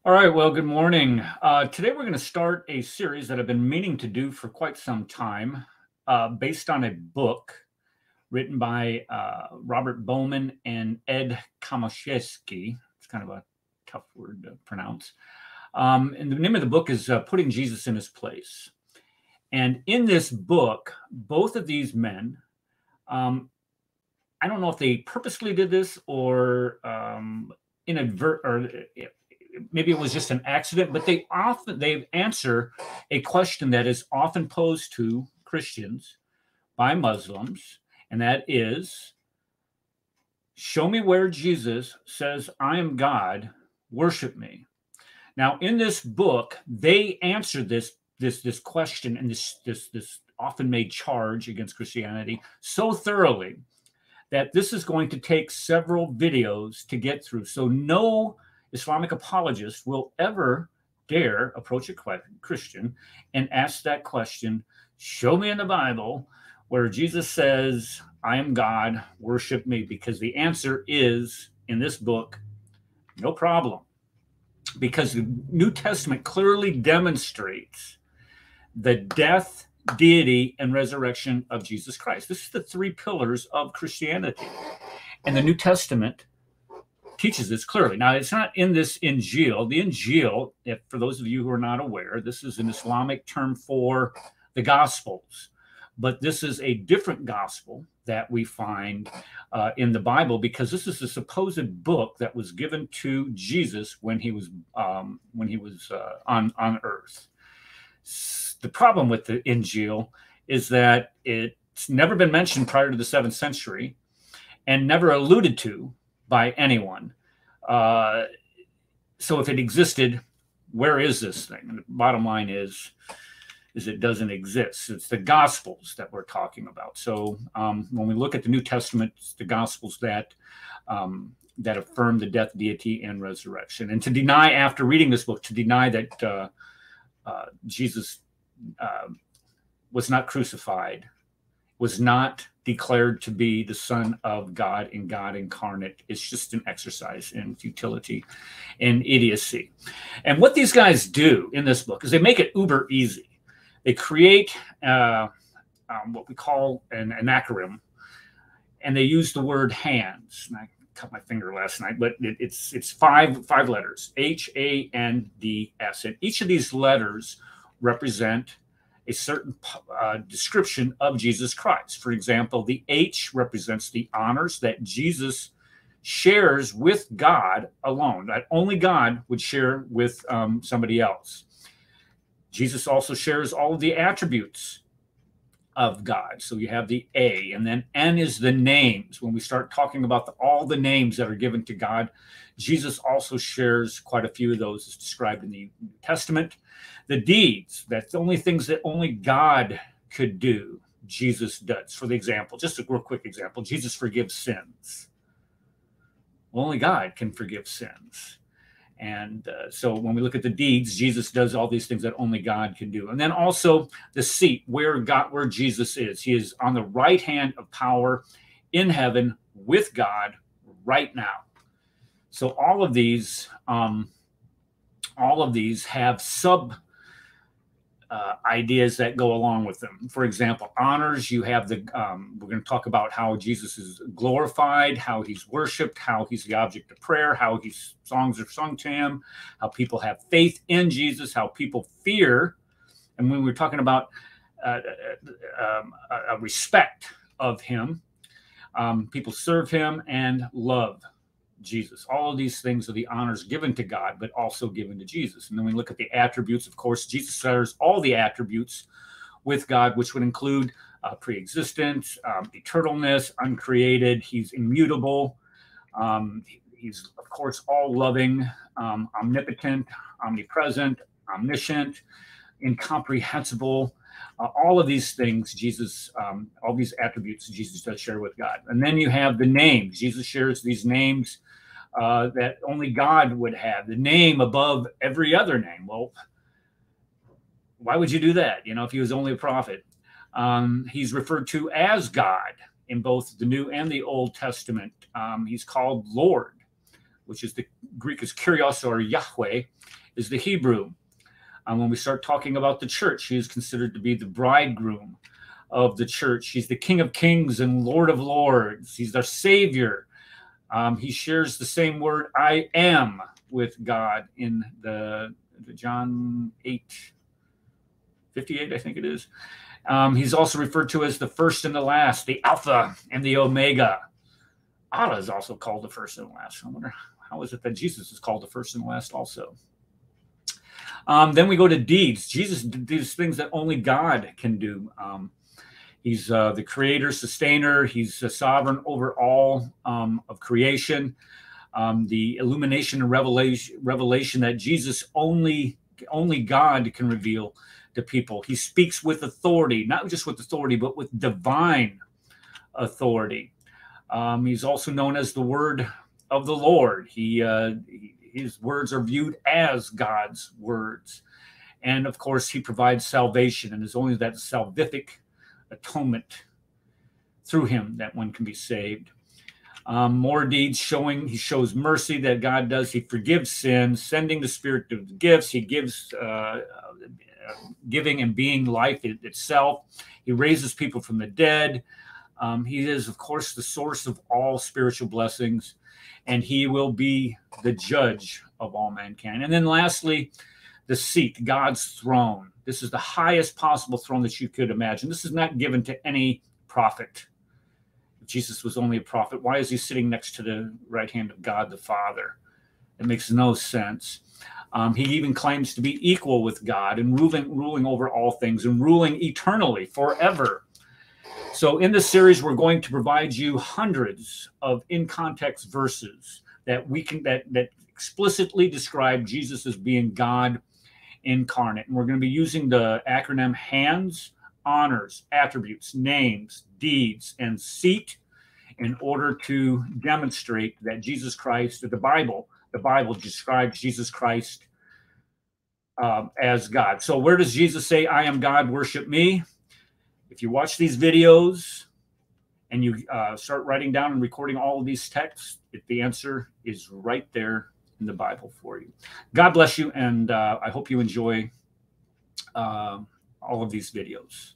All right, well, good morning. Today we're going to start a series that I've been meaning to do for quite some time, based on a book written by Robert Bowman and Ed Kamaszewski. It's kind of a tough word to pronounce. And the name of the book is Putting Jesus in His Place. And in this book, both of these men, I don't know if they purposely did this or maybe it was just an accident, but they answer a question that is often posed to Christians by Muslims, and that is, show me where Jesus says, I am God, worship me. Now, in this book, they answer this question and this often made charge against Christianity so thoroughly that this is going to take several videos to get through. So no Islamic apologist will ever dare approach a Christian and ask that question, show me in the Bible where Jesus says, I am God, worship me, because the answer is, in this book, no problem. Because the New Testament clearly demonstrates the death, deity, and resurrection of Jesus Christ. This is the three pillars of Christianity. And the New Testament teaches this clearly. Now, it's not in this Injeel. The Injeel, for those of you who are not aware, this is an Islamic term for the Gospels. But this is a different gospel that we find in the Bible, because this is a supposed book that was given to Jesus when he was on earth. The problem with the Injeel is that it's never been mentioned prior to the 7th century and never alluded to by anyone. So if it existed, where is this thing? And the bottom line is it doesn't exist. It's the Gospels that we're talking about. So when we look at the New Testament, it's the Gospels that affirm the death, deity, and resurrection. And to deny, after reading this book, to deny that Jesus was not crucified, was not declared to be the Son of God and God incarnate, is just an exercise in futility and idiocy. And what these guys do in this book is they make it uber easy. They create what we call an acronym, and they use the word hands. And I cut my finger last night, but it's five letters, HANDS. And each of these letters represent a certain description of Jesus Christ. For example, the H represents the honors that Jesus shares with God alone, that only God would share with somebody else. Jesus also shares all of the attributes of God. So you have the A, and then N is the names. When we start talking about all the names that are given to God, Jesus also shares quite a few of those as described in the New Testament. The deeds, that's the only things that only God could do, Jesus does. For the example, just a real quick example, Jesus forgives sins. Well, only God can forgive sins. And so when we look at the deeds, Jesus does all these things that only God can do. And then also the seat, where Jesus is. He is on the right hand of power in heaven with God right now. So all of these have sub ideas that go along with them. For example, honors, you have we're going to talk about how Jesus is glorified, how he's worshiped, how he's the object of prayer, how songs are sung to him, how people have faith in Jesus, how people fear. And when we're talking about a respect of him, people serve him and love Jesus. All of these things are the honors given to God, but also given to Jesus. And then we look at the attributes. Of course, Jesus shares all the attributes with God, which would include pre-existence, eternalness, uncreated. He's immutable. He's, of course, all-loving, omnipotent, omnipresent, omniscient, incomprehensible. All of these things, Jesus, all these attributes Jesus does share with God. And then you have the names. Jesus shares these names that only God would have, the name above every other name. Well, why would you do that? If he was only a prophet. He's referred to as God in both the New and the Old Testament. He's called Lord, which is the Greek is Kyrios or Yahweh, is the Hebrew. When we start talking about the church, he is considered to be the bridegroom of the church. He's the King of Kings and Lord of Lords. He's our Savior. He shares the same word, I am, with God in the John 8:58, I think it is. He's also referred to as the first and the last, the Alpha and the Omega. Allah is also called the first and the last. I wonder, how is it that Jesus is called the first and the last also? Then we go to deeds. Jesus did these things that only God can do. He's the creator, sustainer. He's sovereign over all of creation. The illumination and revelation that Jesus only God can reveal to people. He speaks with authority, not just with authority, but with divine authority. He's also known as the Word of the Lord. His words are viewed as God's words. And of course, he provides salvation, and it's only that salvific atonement through him that one can be saved. More deeds showing he shows mercy that God does. He forgives sin, sending the Spirit of the gifts. He gives giving and being life itself. He raises people from the dead. He is, of course, the source of all spiritual blessings, and he will be the judge of all mankind. And then lastly, the seat, God's throne. This is the highest possible throne that you could imagine. This is not given to any prophet. If Jesus was only a prophet, why is he sitting next to the right hand of God the Father? It makes no sense. He even claims to be equal with God and ruling over all things and ruling eternally, forever. So in this series, we're going to provide you hundreds of in-context verses that explicitly describe Jesus as being God incarnate. And we're going to be using the acronym HANDS, honors, attributes, names, deeds, and seat in order to demonstrate that Jesus Christ, that the Bible describes Jesus Christ as God. So where does Jesus say, I am God, worship me? If you watch these videos and you start writing down and recording all of these texts, the answer is right there in the Bible for you. God bless you, and I hope you enjoy all of these videos.